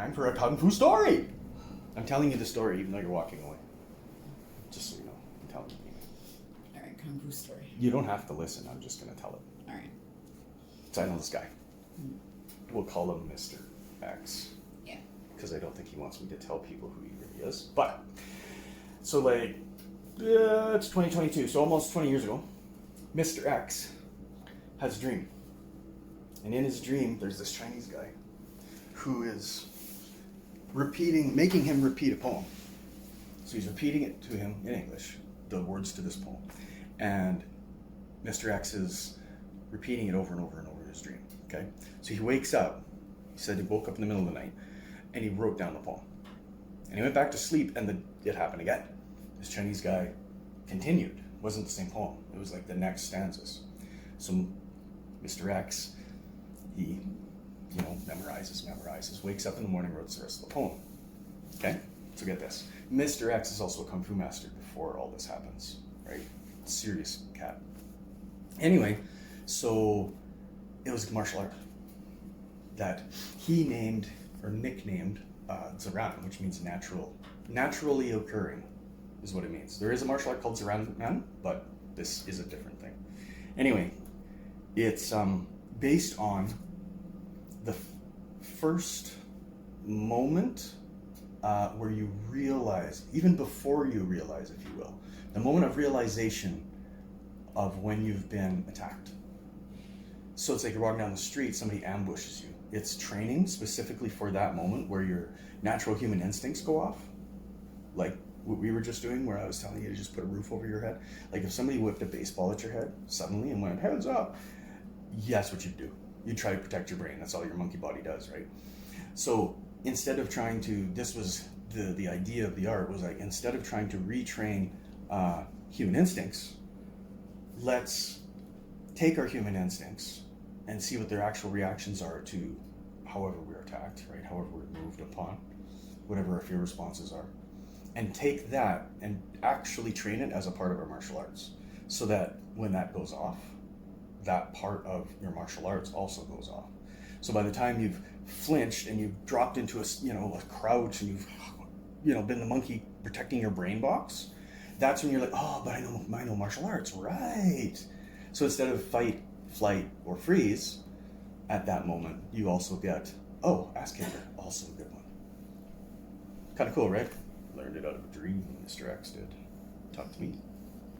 time for a Kung Fu story. I'm telling you the story even though you're walking away. Just so you know, I'm telling you. All right, Kung Fu story. You don't have to listen, I'm just going to tell it. All right. So I know this guy. We'll call him Mr. X. Yeah. Because I don't think he wants me to tell people who he really is. But, so like, it's 2022, so almost 20 years ago, Mr. X has a dream. And in his dream, there's this Chinese guy who is making him repeat a poem. So he's repeating it to him in English, the words to this poem. And Mr. X is repeating it over and over and over in his dream, okay? So he wakes up, he said he woke up in the middle of the night, and he wrote down the poem. And he went back to sleep, and it happened again. This Chinese guy continued. It wasn't the same poem. It was like the next stanzas. So Mr. X, he, memorizes, wakes up in the morning, writes the rest of the poem. Okay? So get this. Mr. X is also a Kung Fu master before all this happens, right? Serious cat. Anyway, so it was a martial art that he named, or nicknamed, Zaran, which means naturally occurring, is what it means. There is a martial art called Zaran Man, but this is a different thing. Anyway, it's based on the first moment where you realize, even before you realize, if you will, the moment of realization of when you've been attacked. So it's like you're walking down the street, somebody ambushes you. It's training specifically for that moment where your natural human instincts go off. Like what we were just doing, where I was telling you to just put a roof over your head. Like if somebody whipped a baseball at your head suddenly and went, heads up, that's what you'd do. You'd try to protect your brain. That's all your monkey body does, right? So instead of trying to, this was the idea of the art, was like, instead of trying to retrain human instincts, let's take our human instincts and see what their actual reactions are to however we're attacked, right? However we're moved upon, whatever our fear responses are. And take that and actually train it as a part of our martial arts, so that when that goes off, that part of your martial arts also goes off. So by the time you've flinched and you've dropped into a crouch and you've been the monkey protecting your brain box, that's when you're like, oh, but I know martial arts, right? So instead of fight, flight, or freeze, at that moment, you also get, ass kicker, also a good one. Kind of cool, right? Learned it out of a dream, Mr. X did. Talk to me.